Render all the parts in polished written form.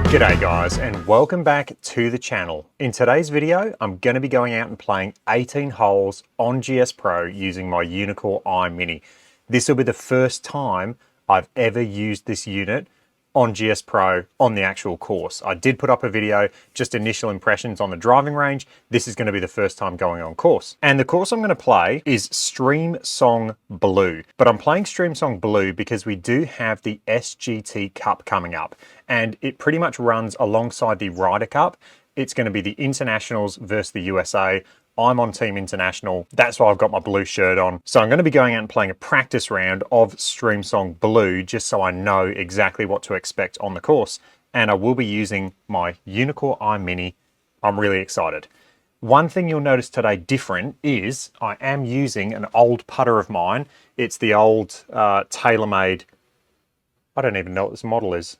G'day guys, and welcome back to the channel. In today's video, I'm going to be going out and playing 18 holes on GS Pro using my Uneekor Eye Mini. This will be the first time I've ever used this unit on GS Pro on the actual course. I did put up a video, just initial impressions on the driving range. This is going to be the first time going on course. And the course I'm going to play is STREAMSONG BLUE. But I'm playing STREAMSONG BLUE because we do have the SGT Cup coming up. And it pretty much runs alongside the Ryder Cup. It's going to be the Internationals versus the USA. I'm on Team International. That's why I've got my blue shirt on. So I'm going to be going out and playing a practice round of STREAMSONG BLUE just so I know exactly what to expect on the course. And I will be using my Uneekor Eye Mini. I'm really excited. One thing you'll notice today different is I am using an old putter of mine. It's the old TaylorMade, I don't even know what this model is.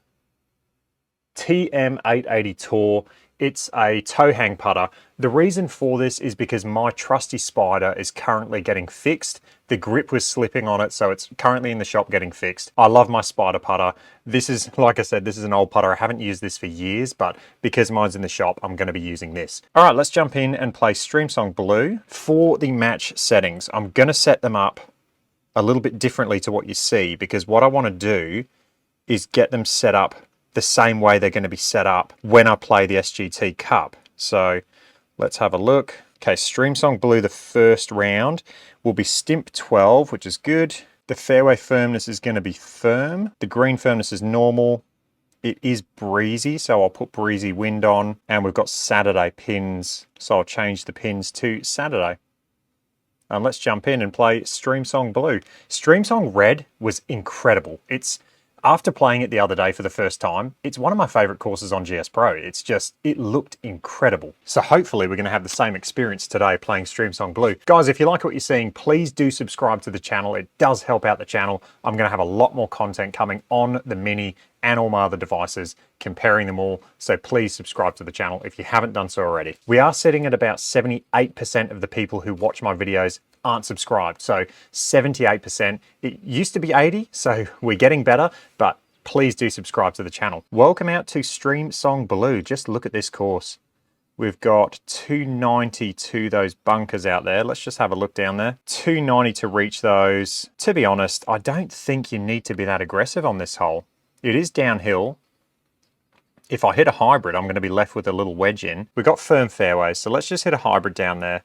TM880 Tour. It's a toe hang putter. The reason for this is because my trusty Spider is currently getting fixed. The grip was slipping on it, so it's currently in the shop getting fixed. I love my Spider putter. This is, like I said, this is an old putter. I haven't used this for years, but because mine's in the shop, I'm going to be using this. All right, let's jump in and play STREAMSONG BLUE. For the match settings, I'm going to set them up a little bit differently to what you see, because what I want to do is get them set up the same way they're going to be set up when I play the SGT Cup. So let's have a look. Okay, STREAMSONG BLUE, the first round will be stimp 12, which is good. The fairway firmness is going to be firm. The green firmness is normal. It is breezy, so I'll put breezy wind on. And we've got Saturday pins, so I'll change the pins to Saturday. And let's jump in and play STREAMSONG BLUE. STREAMSONG Red was incredible. After playing it the other day for the first time, it's one of my favorite courses on GS Pro. It looked incredible. So hopefully we're going to have the same experience today playing STREAMSONG BLUE. Guys, if you like what you're seeing, please do subscribe to the channel. It does help out the channel. I'm going to have a lot more content coming on the Mini and all my other devices, comparing them all. So please subscribe to the channel if you haven't done so already. We are sitting at about 78% of the people who watch my videos aren't subscribed. So 78%, it used to be 80, so we're getting better, but please do subscribe to the channel. Welcome out to STREAMSONG BLUE. Just look at this course. We've got 290 to those bunkers out there. Let's just have a look down there. 290 to reach those. To be honest, I don't think you need to be that aggressive on this hole. It is downhill. If I hit a hybrid, I'm going to be left with a little wedge in. We've got firm fairways, so let's just hit a hybrid down there.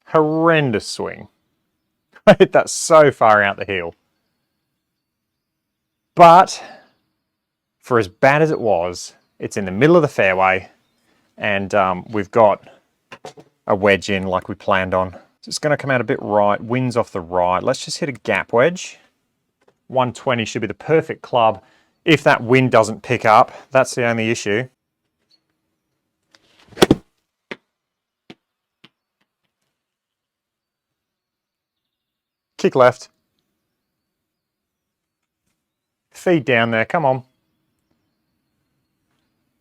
Horrendous swing. I hit that so far out the heel. But for as bad as it was, it's in the middle of the fairway, and we've got a wedge in like we planned on. So it's going to come out a bit right, wind's off the right. Let's just hit a gap wedge. 120 should be the perfect club. If that wind doesn't pick up, that's the only issue. Kick left. Feed down there, come on.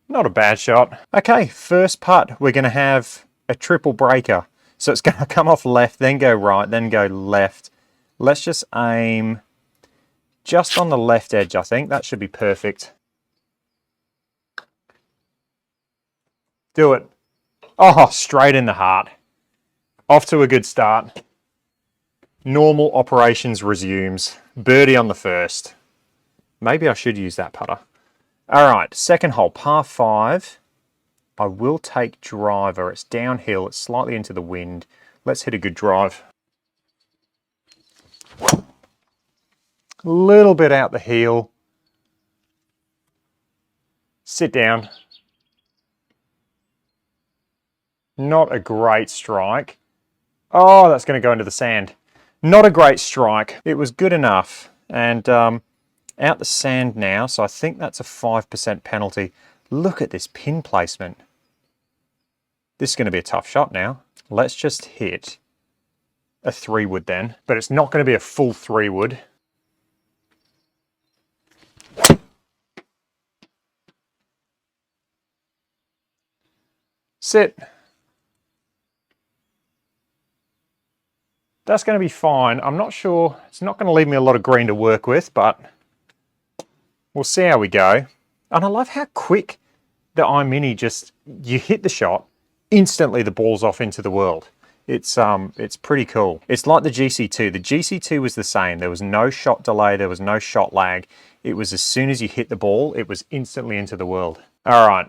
Not a bad shot. Okay, first putt, we're going to have a triple breaker. So it's going to come off left, then go right, then go left. Let's just aim just on the left edge, I think. That should be perfect. Do it. Oh, straight in the heart. Off to a good start. Normal operations resumes. Birdie on the first. Maybe I should use that putter. All right, second hole, par 5. I will take driver. It's downhill. It's slightly into the wind. Let's hit a good drive. A little bit out the heel. Sit down. Not a great strike. Oh, that's going to go into the sand. Not a great strike. It was good enough. And out the sand now, so I think that's a 5% penalty. Look at this pin placement. This is going to be a tough shot now. Let's just hit a 3-wood then, but it's not going to be a full 3-wood. Sit. That's going to be fine. I'm not sure. It's not going to leave me a lot of green to work with, but we'll see how we go. And I love how quick the Eye Mini just, you hit the shot, instantly the ball's off into the world. It's pretty cool. It's like the GC2. The GC2 was the same. There was no shot delay. There was no shot lag. It was as soon as you hit the ball, it was instantly into the world. All right,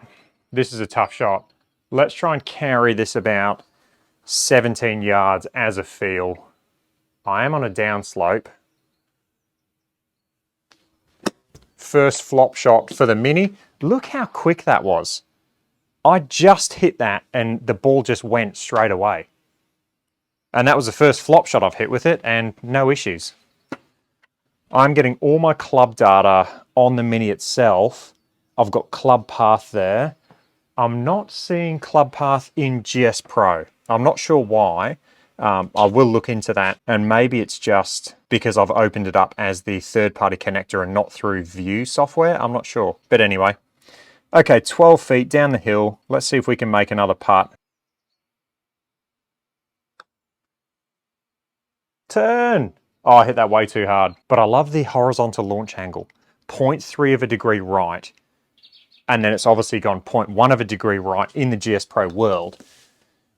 this is a tough shot. Let's try and carry this about 17 yards as a feel. I am on a downslope. First flop shot for the Mini. Look how quick that was. I just hit that and the ball just went straight away. And that was the first flop shot I've hit with it and no issues. I'm getting all my club data on the Mini itself. I've got club path there. I'm not seeing club path in GS Pro. I'm not sure why. I will look into that, and maybe it's just because I've opened it up as the third-party connector and not through View software. I'm not sure. But anyway. Okay, 12 feet down the hill. Let's see if we can make another putt. Turn! Oh, I hit that way too hard. But I love the horizontal launch angle. 0.3 of a degree right. And then it's obviously gone 0.1 of a degree right in the GS Pro world.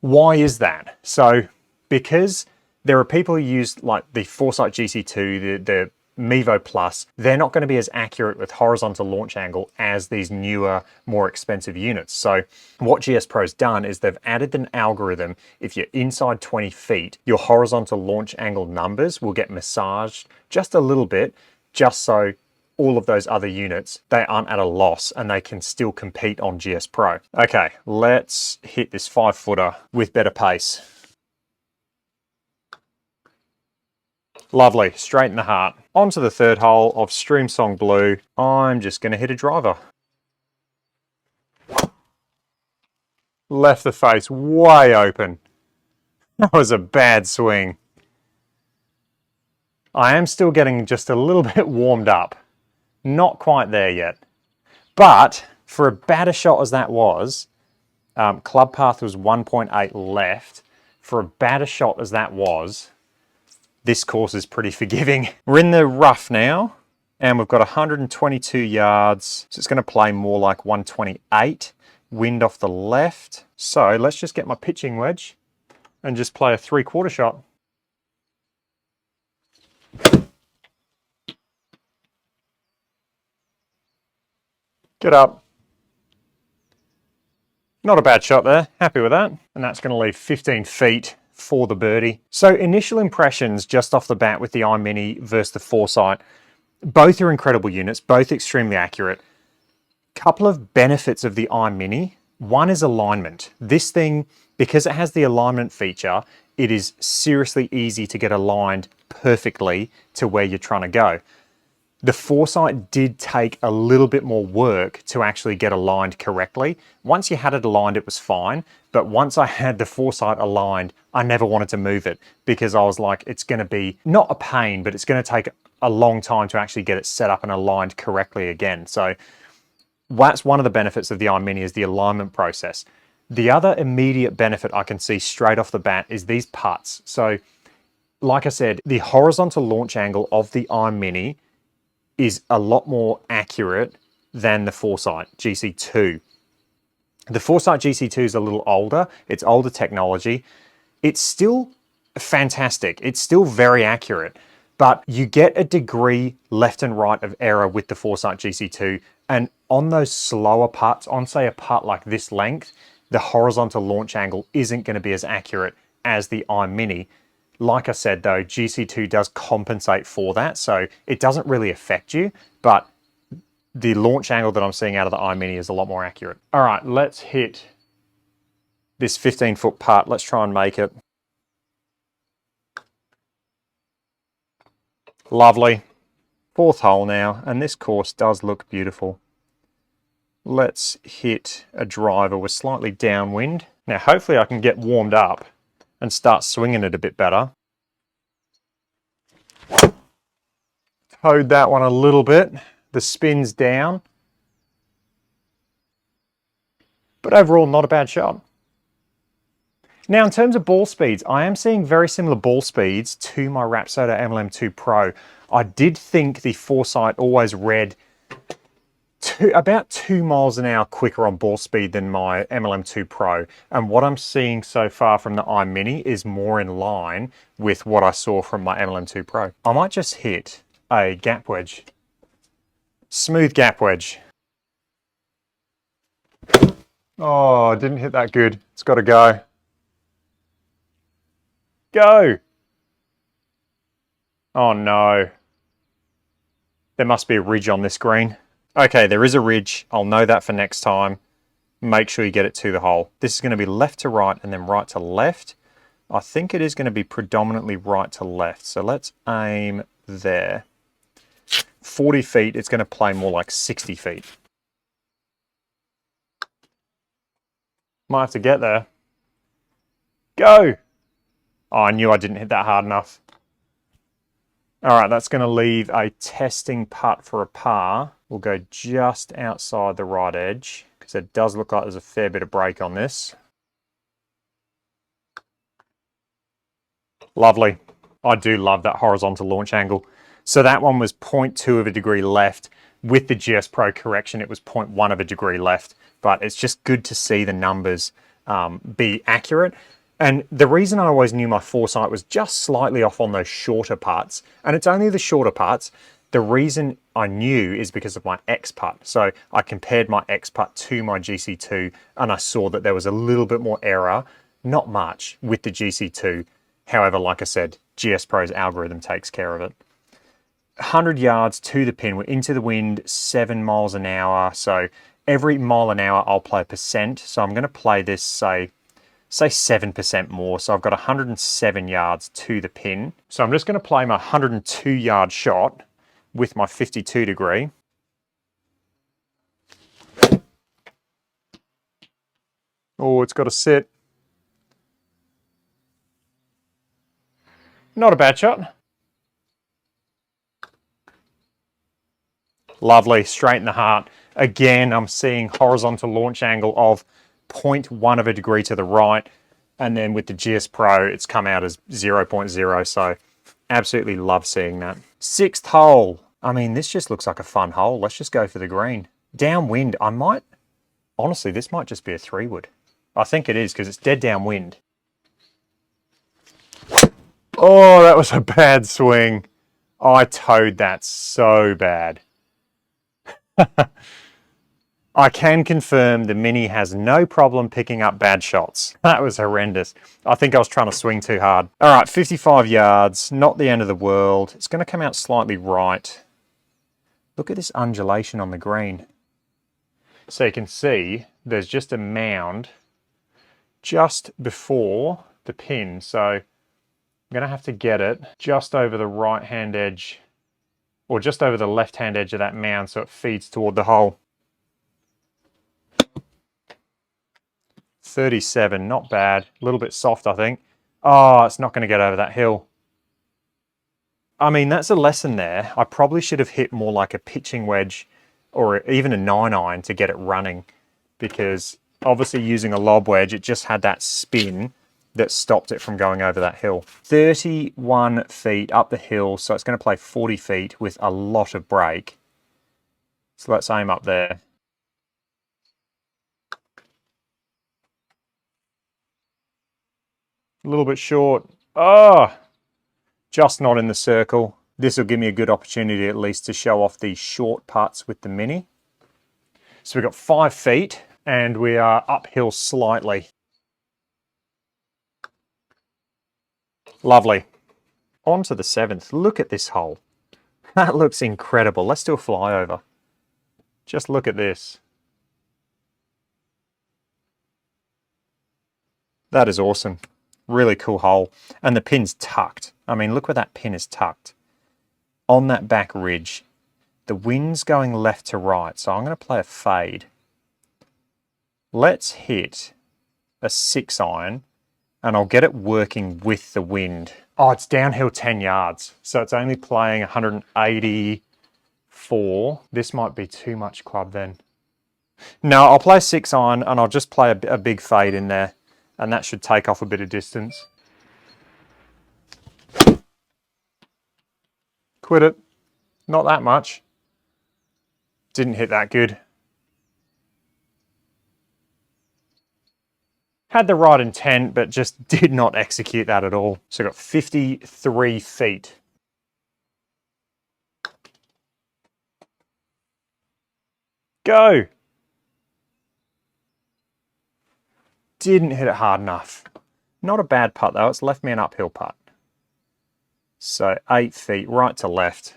Why is that? So, because there are people who use like the Foresight GC2, the Mevo Plus, they're not going to be as accurate with horizontal launch angle as these newer, more expensive units. So what GS Pro's done is they've added an algorithm. If you're inside 20 feet, your horizontal launch angle numbers will get massaged just a little bit, just so all of those other units, they aren't at a loss and they can still compete on GS Pro. Okay, let's hit this 5-footer with better pace. Lovely, straight in the heart. On to the third hole of STREAMSONG Blue. I'm just going to hit a driver. Left the face way open. That was a bad swing. I am still getting just a little bit warmed up. Not quite there yet. But for a batter shot as that was, club path was 1.8 left. For a batter shot as that was, this course is pretty forgiving. We're in the rough now, and we've got 122 yards. So it's going to play more like 128. Wind off the left. So let's just get my pitching wedge and just play a 3/4 shot. Get up. Not a bad shot there. Happy with that. And that's going to leave 15 feet for the birdie. So initial impressions just off the bat with the Eye Mini versus the Foresight. Both are incredible units, both extremely accurate. Couple of benefits of the Eye Mini. One is alignment. This thing, because it has the alignment feature, it is seriously easy to get aligned perfectly to where you're trying to go. The Foresight did take a little bit more work to actually get aligned correctly. Once you had it aligned, it was fine. But once I had the Foresight aligned, I never wanted to move it because I was like, it's going to be not a pain, but it's going to take a long time to actually get it set up and aligned correctly again. So that's one of the benefits of the Eye Mini is the alignment process. The other immediate benefit I can see straight off the bat is these putts. So like I said, the horizontal launch angle of the Eye Mini is a lot more accurate than the Foresight GC2. The Foresight GC2 is a little older. It's older technology. It's still fantastic. It's still very accurate, but you get a degree left and right of error with the Foresight GC2. And on those slower putts, on say a putt like this length, the horizontal launch angle isn't going to be as accurate as the Eye Mini. Like I said though, GC2 does compensate for that, so it doesn't really affect you, but the launch angle that I'm seeing out of the Eye Mini is a lot more accurate. All right, let's hit this 15-foot putt. Let's try and make it. Lovely. 4th hole now, and this course does look beautiful. Let's hit a driver with slightly downwind. Now, hopefully I can get warmed up and start swinging it a bit better. Towed that one a little bit. The spin's down. But overall, not a bad shot. Now, in terms of ball speeds, I am seeing very similar ball speeds to my Rapsodo MLM2 Pro. I did think the Foresight always read about 2 miles an hour quicker on ball speed than my MLM2 Pro. And what I'm seeing so far from the Eye Mini is more in line with what I saw from my MLM2 Pro. I might just hit a gap wedge. Smooth gap wedge. Oh, didn't hit that good. It's got to go. Go! Oh no. There must be a ridge on this green. Okay, there is a ridge. I'll know that for next time. Make sure you get it to the hole. This is going to be left to right and then right to left. I think it is going to be predominantly right to left. So let's aim there. 40 feet, it's going to play more like 60 feet. Might have to get there. Go! Oh, I knew I didn't hit that hard enough. All right, that's going to leave a testing putt for a par. We'll go just outside the right edge because it does look like there's a fair bit of break on this. Lovely. I do love that horizontal launch angle. So that one was 0.2 of a degree left. With the GS Pro correction, it was 0.1 of a degree left. But it's just good to see the numbers be accurate. And the reason I always knew my Foresight was just slightly off on those shorter putts, and it's only the shorter putts, the reason I knew is because of my X putt. So I compared my X putt to my GC2 and I saw that there was a little bit more error, not much, with the GC2. However, like I said, GS Pro's algorithm takes care of it. 100 yards to the pin, we're into the wind, 7 miles an hour. So every mile an hour I'll play a percent. So I'm going to play this, say 7% more. So I've got 107 yards to the pin. So I'm just going to play my 102 yard shot with my 52 degree. Oh, it's got to sit. Not a bad shot. Lovely, straight in the heart. Again, I'm seeing horizontal launch angle of 0.1 of a degree to the right, and then with the GS Pro it's come out as 0.0, so absolutely love seeing that. 6th hole. I mean, this just looks like a fun hole. Let's just go for the green. Downwind, honestly, this might just be a 3-wood. I think it is because it's dead downwind. Oh, that was a bad swing. I towed that so bad. I can confirm the Mini has no problem picking up bad shots. That was horrendous. I think I was trying to swing too hard. All right, 55 yards, not the end of the world. It's going to come out slightly right. Look at this undulation on the green. So you can see there's just a mound just before the pin. So I'm going to have to get it just over the right-hand edge, or just over the left-hand edge of that mound so it feeds toward the hole. 37, not bad. A little bit soft, I think. Oh, it's not going to get over that hill. I mean, that's a lesson there. I probably should have hit more like a pitching wedge or even a 9-iron to get it running, because obviously using a lob wedge, it just had that spin that stopped it from going over that hill. 31 feet up the hill, so it's going to play 40 feet with a lot of break. So let's aim up there. A little bit short. Oh, just not in the circle. This will give me a good opportunity at least to show off these short putts with the Mini. So we've got 5 feet and we are uphill slightly. Lovely. On to the 7th. Look at this hole. That looks incredible. Let's do a flyover. Just look at this. That is awesome. Really cool hole. And the pin's tucked. I mean, look where that pin is tucked. On that back ridge. The wind's going left to right, so I'm going to play a fade. Let's hit a 6-iron, and I'll get it working with the wind. Oh, it's downhill 10 yards, so it's only playing 184. This might be too much club then. No, I'll play a 6-iron, and I'll just play a big fade in there. and that should take off a bit of distance. Quit it. Not that much. Didn't hit that good. Had the right intent, but just did not execute that at all. So I got 53 feet. Go! Didn't hit it hard enough. Not a bad putt though, it's left me an uphill putt. So 8 feet, right to left.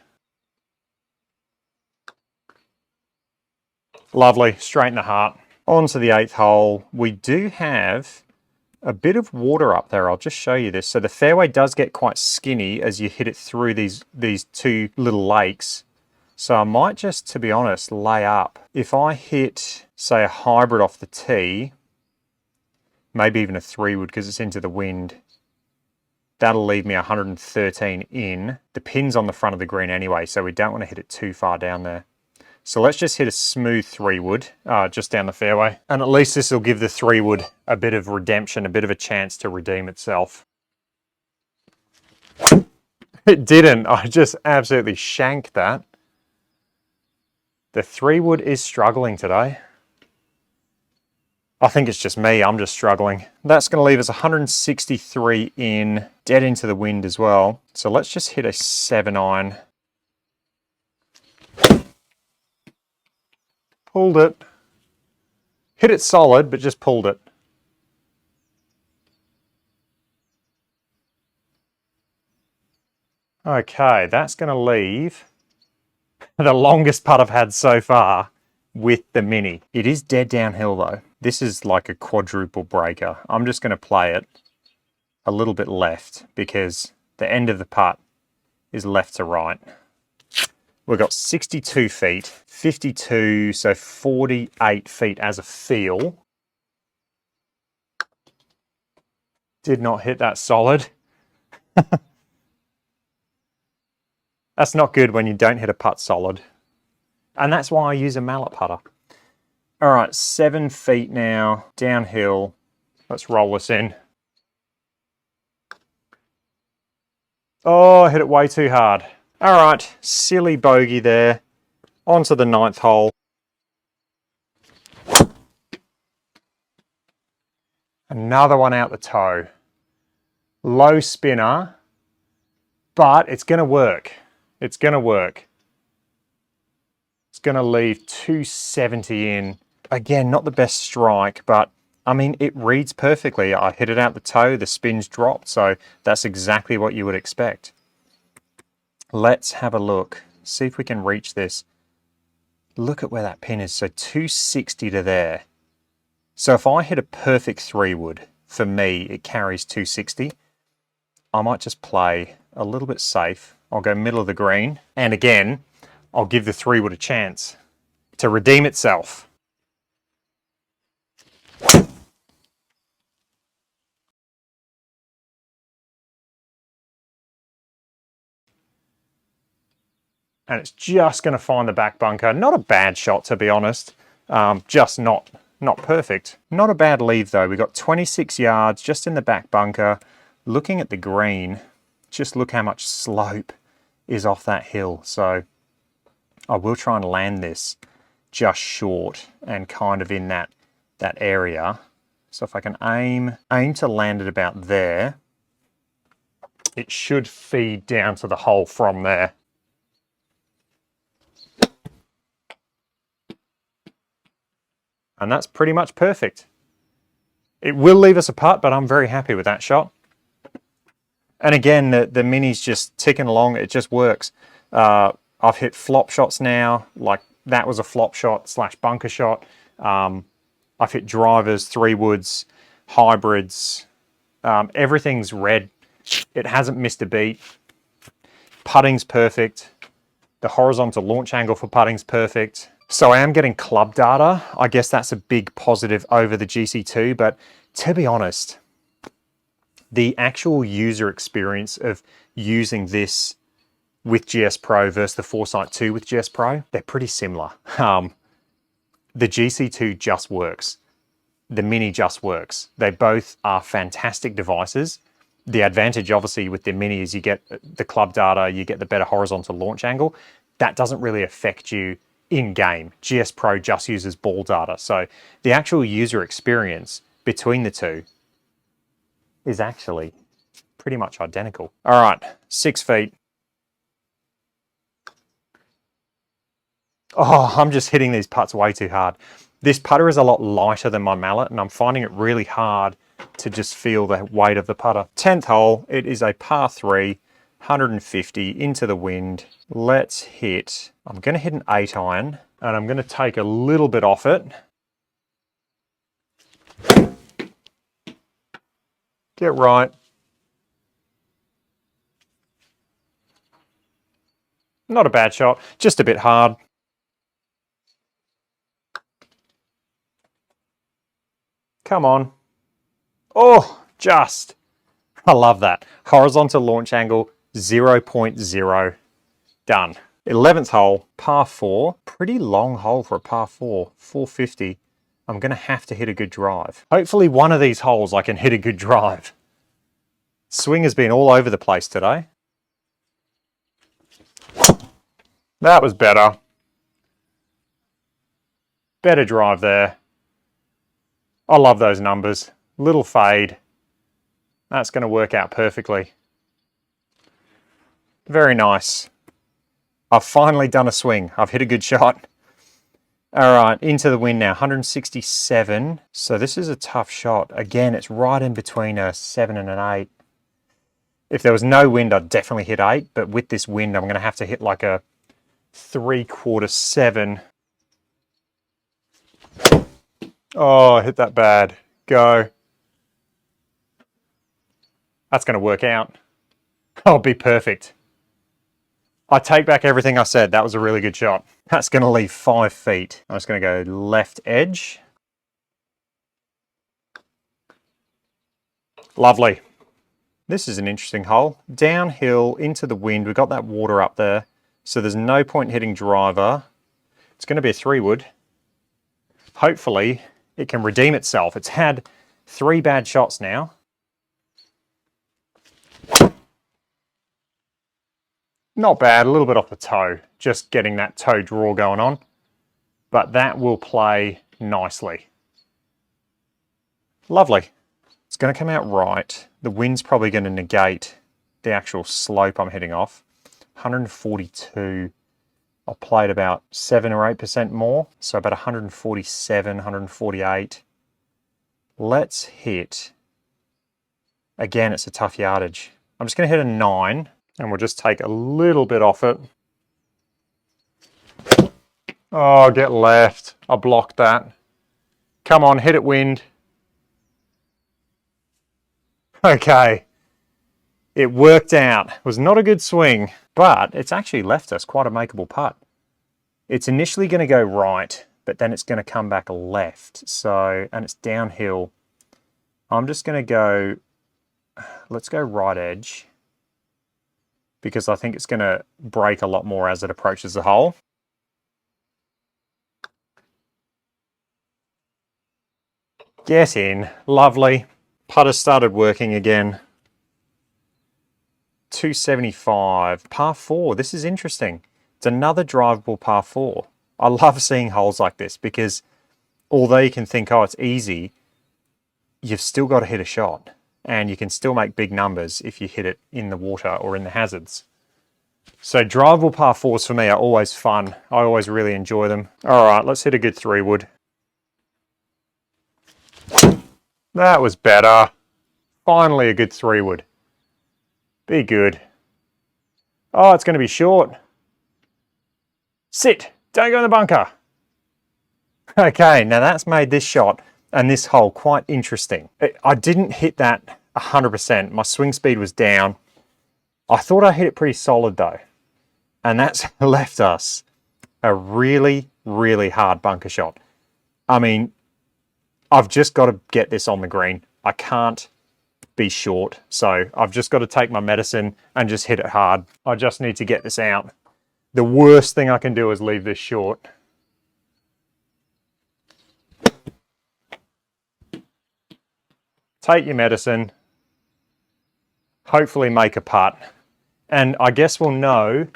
Lovely, straight in the heart. On to the 8th hole. We do have a bit of water up there. I'll just show you this. So the fairway does get quite skinny as you hit it through these two little lakes. So I might just, to be honest, lay up. If I hit, say, a hybrid off the tee, maybe even a 3-wood because it's into the wind, that'll leave me 113 in. The pin's on the front of the green anyway, so we don't want to hit it too far down there. So let's just hit a smooth 3-wood just down the fairway. And at least this will give the 3-wood a bit of redemption, a bit of a chance to redeem itself. It didn't. I just absolutely shanked that. The 3-wood is struggling today. I think it's just me. I'm just struggling. That's going to leave us 163 in, dead into the wind as well. So let's just hit a 7-iron. Pulled it. Hit it solid, but just pulled it. Okay, that's going to leave the longest putt I've had so far with the Mini. It is dead downhill though. This is like a quadruple breaker. I'm just going to play it a little bit left because the end of the putt is left to right. We've got 62 feet, 52, so 48 feet as a feel. Did not hit that solid. That's not good when you don't hit a putt solid. And that's why I use a mallet putter. All right, 7 feet now, downhill. Let's roll this in. Oh, I hit it way too hard. All right, silly bogey there. On to the 9th hole. Another one out the toe. Low spinner, but it's going to work. It's going to work. It's going to leave 270 in. Again, not the best strike, but I mean, it reads perfectly. I hit it out the toe, the spin's dropped, so that's exactly what you would expect. Let's have a look. See if we can reach this. Look at where that pin is. So 260 to there. So if I hit a perfect 3-wood, for me, it carries 260. I might just play a little bit safe. I'll go middle of the green. And again, I'll give the 3-wood a chance to redeem itself. And it's just going to find the back bunker. Not a bad shot, to be honest. Just not perfect. Not a bad leave, though. We got 26 yards just in the back bunker. Looking at the green, just look how much slope is off that hill. So I will try and land this just short and kind of in that area. So if I can aim to land it about there, it should feed down to the hole from there. And that's pretty much perfect. It will leave us a putt, but I'm very happy with that shot. And again, the Mini's just ticking along. It just works. I've hit flop shots now. Like that was a flop shot / bunker shot. I've hit drivers, 3-woods, hybrids. Everything's red. It hasn't missed a beat. Putting's perfect. The horizontal launch angle for putting's perfect. So I am getting club data. I guess that's a big positive over the GC2, but to be honest, the actual user experience of using this with GS Pro versus the Foresight 2 with GS Pro, they're pretty similar. The GC2 just works. the Mini just works. They both are fantastic devices. The advantage, obviously, with the Mini is you get the club data, you get the better horizontal launch angle. That doesn't really affect you in-game. GS Pro just uses ball data. So the actual user experience between the two is actually pretty much identical. All right, 6 feet. Oh, I'm just hitting these putts way too hard. This putter is a lot lighter than my mallet, and I'm finding it really hard to just feel the weight of the putter. 10th hole, it is a par 3, 150 into the wind. Let's hit, I'm going to hit an 8 iron, and I'm going to take a little bit off it. Get right. Not a bad shot, just a bit hard. Come on. Oh, just. I love that. Horizontal launch angle, 0.0. Done. 11th hole, par 4. Pretty long hole for a par 4, 450. I'm going to have to hit a good drive. Hopefully one of these holes I can hit a good drive. Swing has been all over the place today. That was better. Better drive there. I love those numbers. Little fade. That's going to work out perfectly. Very nice. I've finally done a swing. I've hit a good shot. All right, into the wind now, 167. So this is a tough shot. Again, it's right in between a 7 and an 8. If there was no wind, I'd definitely hit 8. But with this wind, I'm going to have to hit like a 3/4 7. Oh, I hit that bad. Go. That's going to work out. Oh, be perfect. I take back everything I said. That was a really good shot. That's going to leave 5 feet. I'm just going to go left edge. Lovely. This is an interesting hole. Downhill into the wind. We've got that water up there. So there's no point hitting driver. It's going to be a 3-wood. Hopefully it can redeem itself. It's had 3 bad shots now. Not bad, a little bit off the toe. Just getting that toe draw going on. But that will play nicely. Lovely. It's going to come out right. The wind's probably going to negate the actual slope I'm hitting off. 142. I played about 7 or 8% more. So about 147, 148. Let's hit. Again, it's a tough yardage. I'm just going to hit a 9. And we'll just take a little bit off it. Oh, get left. I blocked that. Come on, hit it, wind. Okay. It worked out. It was not a good swing, but it's actually left us quite a makeable putt. It's initially going to go right, but then it's going to come back left. So, and it's downhill. I'm just going to go, let's go right edge, because I think it's going to break a lot more as it approaches the hole. Get in. Lovely. Putter started working again. 275. Par 4. This is interesting. It's another drivable par 4. I love seeing holes like this because although you can think, oh, it's easy, you've still got to hit a shot. And you can still make big numbers if you hit it in the water or in the hazards. So drivable par 4s for me are always fun. I always really enjoy them. All right, let's hit a good 3-wood. That was better. Finally a good 3-wood. Be good. Oh, it's going to be short. Sit. Don't go in the bunker. Okay, now that's made this shot and this hole quite interesting. I didn't hit that 100%. My swing speed was down. I thought I hit it pretty solid though. And that's left us a really, really hard bunker shot. I mean, I've just got to get this on the green. I can't be short. So I've just got to take my medicine and just hit it hard. I just need to get this out. The worst thing I can do is leave this short. take your medicine, hopefully make a putt. And I guess we'll know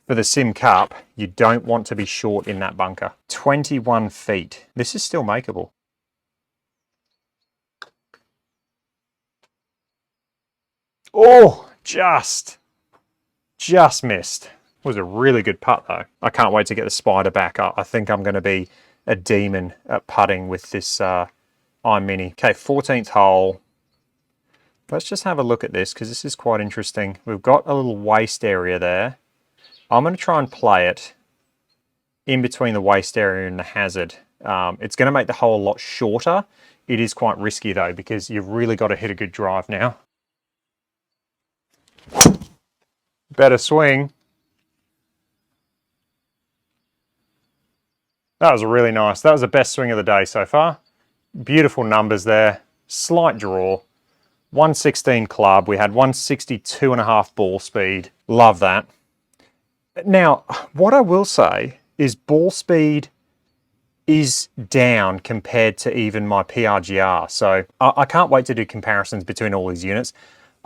for the Sim Cup, you don't want to be short in that bunker. 21 feet. This is still makeable. Oh, just missed. Was a really good putt though. I can't wait to get the Spider back. I think I'm going to be a demon at putting with this Eye Mini. Okay, 14th hole. Let's just have a look at this because this is quite interesting. We've got a little waste area there. I'm going to try and play it in between the waste area and the hazard. It's going to make the hole a lot shorter. It is quite risky though because you've really got to hit a good drive now. Better swing. That was really nice. That was the best swing of the day so far. Beautiful numbers there. Slight draw. 116 club. We had 162.5 ball speed. Love that. Now, what I will say is ball speed is down compared to even my PRGR. So I can't wait to do comparisons between all these units.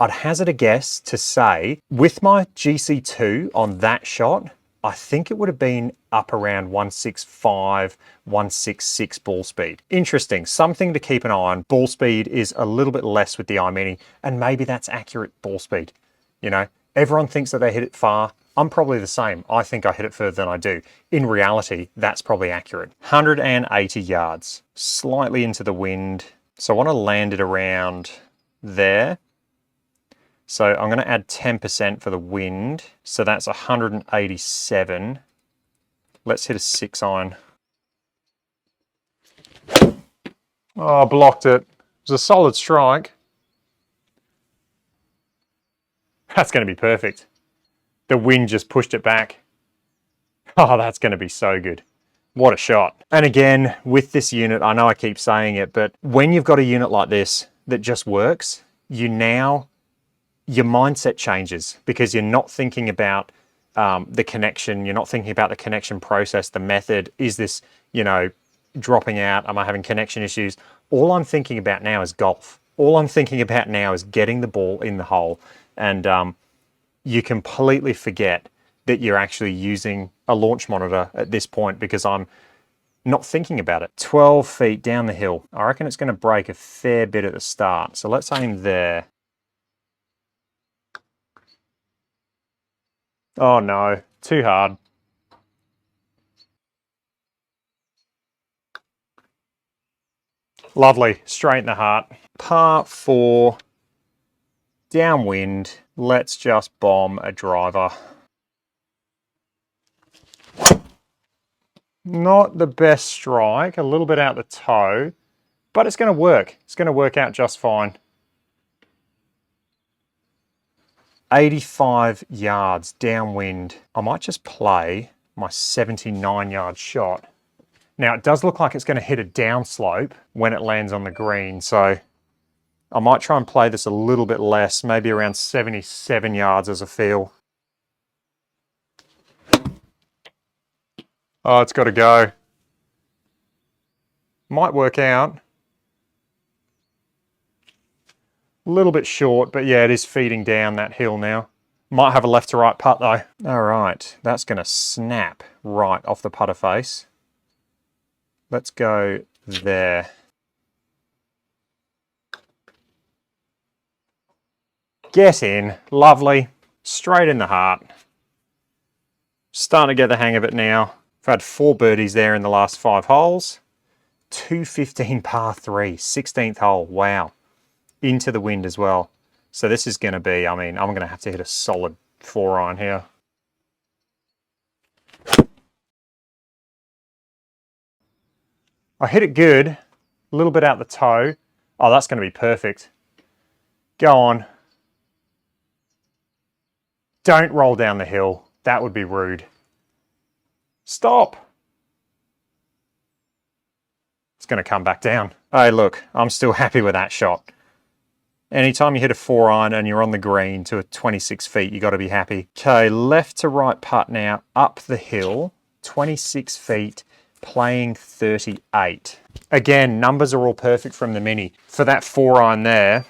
I'd hazard a guess to say with my GC2 on that shot, I think it would have been up around 165, 166 ball speed. Interesting, something to keep an eye on. Ball speed is a little bit less with the Eye Mini, and maybe that's accurate ball speed. You know, everyone thinks that they hit it far. I'm probably the same. I think I hit it further than I do. In reality, that's probably accurate. 180 yards, slightly into the wind. So I want to land it around there. So I'm going to add 10% for the wind. So that's 187. Let's hit a 6-iron. Oh, blocked it. It was a solid strike. That's going to be perfect. The wind just pushed it back. Oh, that's going to be so good. What a shot. And again, with this unit, I know I keep saying it, but when you've got a unit like this that just works, your mindset changes because you're not thinking about the connection. You're not thinking about the connection process, the method. Is this, you know, dropping out? Am I having connection issues? All I'm thinking about now is golf. All I'm thinking about now is getting the ball in the hole. And you completely forget that you're actually using a launch monitor at this point because I'm not thinking about it. 12 feet down the hill. I reckon it's going to break a fair bit at the start. So let's aim there. Oh no, too hard. Lovely, straight in the heart. Par 4, downwind. Let's just bomb a driver. Not the best strike, a little bit out the toe, but it's going to work. It's going to work out just fine. 85 yards downwind. I might just play my 79-yard shot. Now, it does look like it's going to hit a downslope when it lands on the green, so I might try and play this a little bit less, maybe around 77 yards as a feel. Oh, it's got to go. Might work out. A little bit short, but yeah, it is feeding down that hill now. Might have a left to right putt though. All right, that's going to snap right off the putter face. Let's go there. Get in, lovely. Straight in the heart. Starting to get the hang of it now. I've had 4 birdies there in the last 5 holes. 215 par 3, 16th hole, wow. Into the wind as well. So this is going to be, I mean, I'm going to have to hit a solid 4-iron here. I hit it good, a little bit out the toe. Oh, that's going to be perfect. Go on. Don't roll down the hill. That would be rude. Stop. It's going to come back down. Hey, look, I'm still happy with that shot. Anytime you hit a 4-iron and you're on the green to a 26 feet, you got to be happy. Okay, left to right putt now, up the hill, 26 feet, playing 38. Again, numbers are all perfect from the Mini. For that 4-iron there,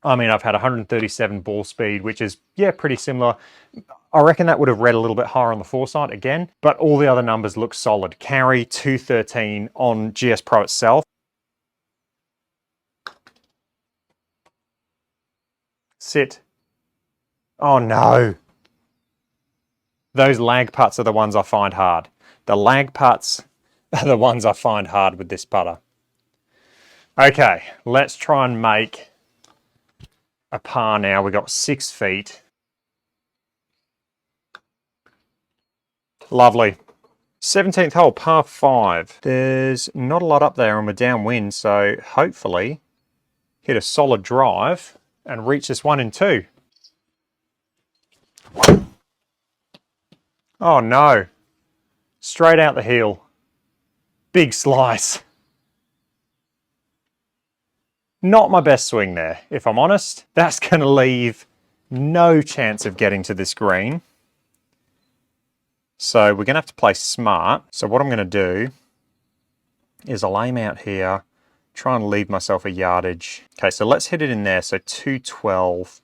I mean, I've had 137 ball speed, which is, yeah, pretty similar. I reckon that would have read a little bit higher on the foresight again, but all the other numbers look solid. Carry 213 on GS Pro itself. Sit. Oh no. Those lag putts are the ones I find hard. The lag putts are the ones I find hard with this putter. Okay, let's try and make a par now. We got 6 feet. Lovely. 17th hole, par 5. There's not a lot up there and we're downwind, so hopefully hit a solid drive and reach this 1 in 2. Oh no. Straight out the heel. Big slice. Not my best swing there, if I'm honest. That's going to leave no chance of getting to this green. So we're going to have to play smart. So what I'm going to do is I'll aim out here, try and leave myself a yardage. Okay, so let's hit it in there. So 212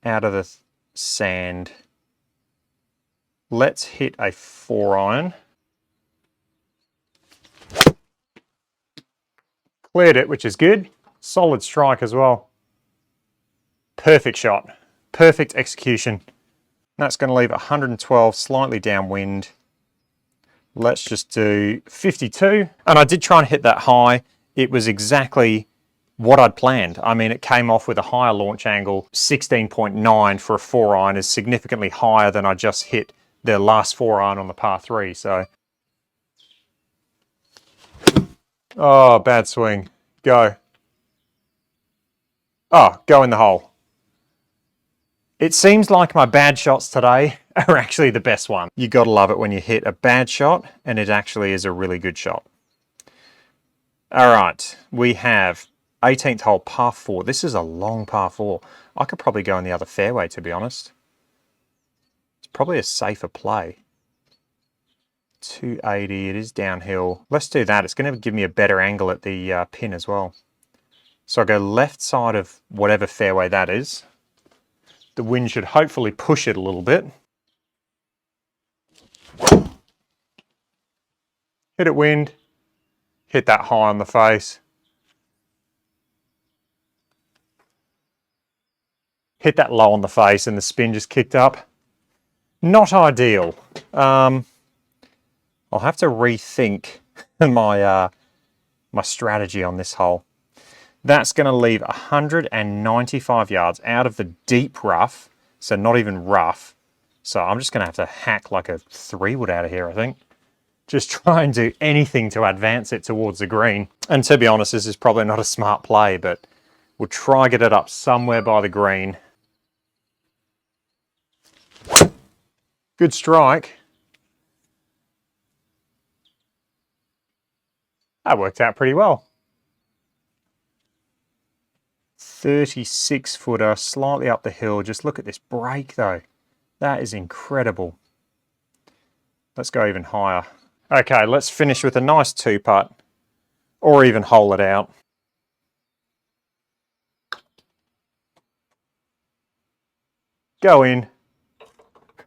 out of the sand. Let's hit a 4-iron. Cleared it, which is good. Solid strike as well. Perfect shot. Perfect execution. That's going to leave 112 slightly downwind. Let's just do 52. And I did try and hit that high. It was exactly what I'd planned. I mean, it came off with a higher launch angle. 16.9 for a 4-iron is significantly higher than I just hit the last 4-iron on the par 3. So, oh, bad swing. Go. Oh, go in the hole. It seems like my bad shots today are actually the best one. You gotta love it when you hit a bad shot and it actually is a really good shot. All right, we have 18th hole, par 4. This is a long par 4. I could probably go in the other fairway, to be honest. It's probably a safer play. 280, it is downhill. Let's do that. It's gonna give me a better angle at the pin as well. So I go left side of whatever fairway that is. The wind should hopefully push it a little bit. Hit it wind. Hit that high on the face. Hit that low on the face and the spin just kicked up. Not ideal. I'll have to rethink my my strategy on this hole. That's going to leave 195 yards out of the deep rough, so not even rough. So I'm just going to have to hack like a 3-wood out of here, I think. Just try and do anything to advance it towards the green. And to be honest, this is probably not a smart play, but we'll try get it up somewhere by the green. Good strike. That worked out pretty well. 36-footer, slightly up the hill. Just look at this break though. That is incredible. Let's go even higher. Okay, let's finish with a nice 2-putt or even hole it out. Go in.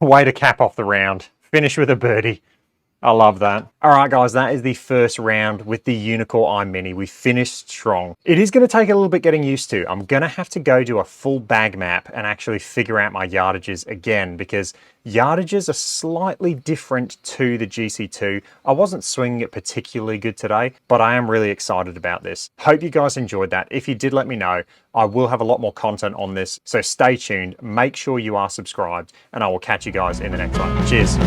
Way to cap off the round. Finish with a birdie. I love that. All right, guys, that is the first round with the Uneekor Eye Mini. We finished strong. It is going to take a little bit getting used to. I'm going to have to go do a full bag map and actually figure out my yardages again, because yardages are slightly different to the GC2. I wasn't swinging it particularly good today, but I am really excited about this. Hope you guys enjoyed that. If you did, let me know. I will have a lot more content on this, so stay tuned. Make sure you are subscribed, and I will catch you guys in the next one. Cheers.